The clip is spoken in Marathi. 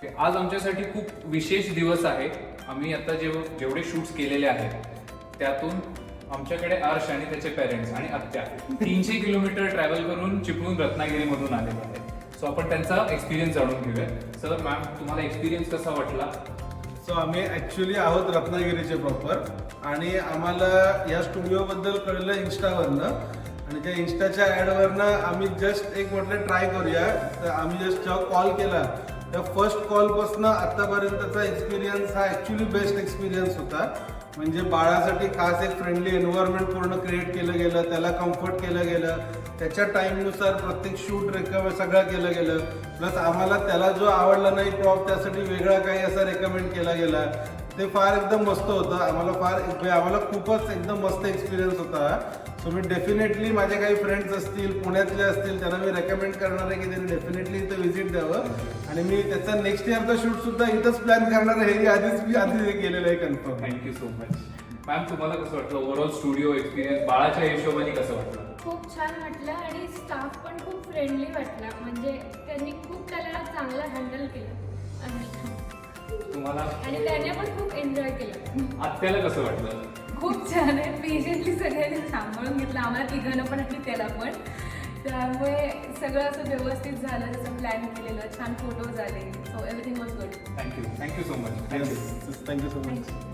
आज आमच्यासाठी खूप विशेष दिवस आहे. आम्ही आता जेवढे शूट्स केलेले आहेत त्यातून आमच्याकडे आर्श आणि त्याचे पेरेंट्स आणि आत्या 300 किलोमीटर ट्रॅव्हल करून चिपळूण रत्नागिरीमधून आलेले आहेत. सो आपण त्यांचा एक्सपिरियन्स जाणून घेऊया. सर मॅम, तुम्हाला एक्सपिरियन्स कसा वाटला? सो आम्ही ॲक्च्युली आहोत रत्नागिरीचे प्रॉपर आणि आम्हाला या स्टुडिओबद्दल कळलं इन्स्टावरनं आणि त्या इन्स्टाच्या ॲडवरनं आम्ही जस्ट एक म्हटलं ट्राय करूया. तर आम्ही जस्ट जेव्हा कॉल केला त्या फर्स्ट कॉलपासून आत्तापर्यंतचा एक्सपिरियन्स हा ॲक्च्युली बेस्ट एक्सपिरियन्स होता. म्हणजे बाळासाठी खास एक फ्रेंडली एन्व्हायरमेंट पूर्ण क्रिएट केलं गेलं, त्याला कम्फर्ट केलं गेलं, त्याच्या टाईमनुसार प्रत्येक शूट सगळं केलं गेलं. प्लस आम्हाला त्याला जो आवडला नाही प्रॉप त्यासाठी वेगळा काही असा रेकमेंड केला गेला. ते फार एकदम मस्त होतं. आम्हाला खूपच एकदम मस्त एक्सपिरियन्स होता. सो मी डेफिनेटली माझे काही फ्रेंड्स असतील पुण्यातले असतील त्यांना मी रेकमेंड करणार आहे की त्यांनी डेफिनेटली इथं व्हिजिट द्यावं आणि मी त्याचा नेक्स्ट इयरचा शूट सुद्धा इथंच प्लॅन करणार आहे. हे आधीच केलेलं आहे confirm. Thank you so much. Ma'am, तुम्हाला कसं वाटलं ओव्हरऑल स्टुडिओ एक्सपिरियन्स? बाळाच्या हिशोबाने कसं वाटलं? खूप छान वाटलं आणि स्टाफ पण खूप फ्रेंडली वाटला. म्हणजे त्यांनी खूप त्याला चांगलं हँडल केलं तुम्हाला? आणि त्याने पण खूप एन्जॉय केलं. आत्याला कसं वाटलं? खूप छान आहे. पेशंटली सगळ्यांनी सांभाळून घेतलं आम्हाला तिघांना पण आणि त्याला पण. त्यामुळे सगळं असं व्यवस्थित झालं जसं प्लॅन केलेलं. छान फोटोज आले. So everything was good. Thank you so much. Thank you so much.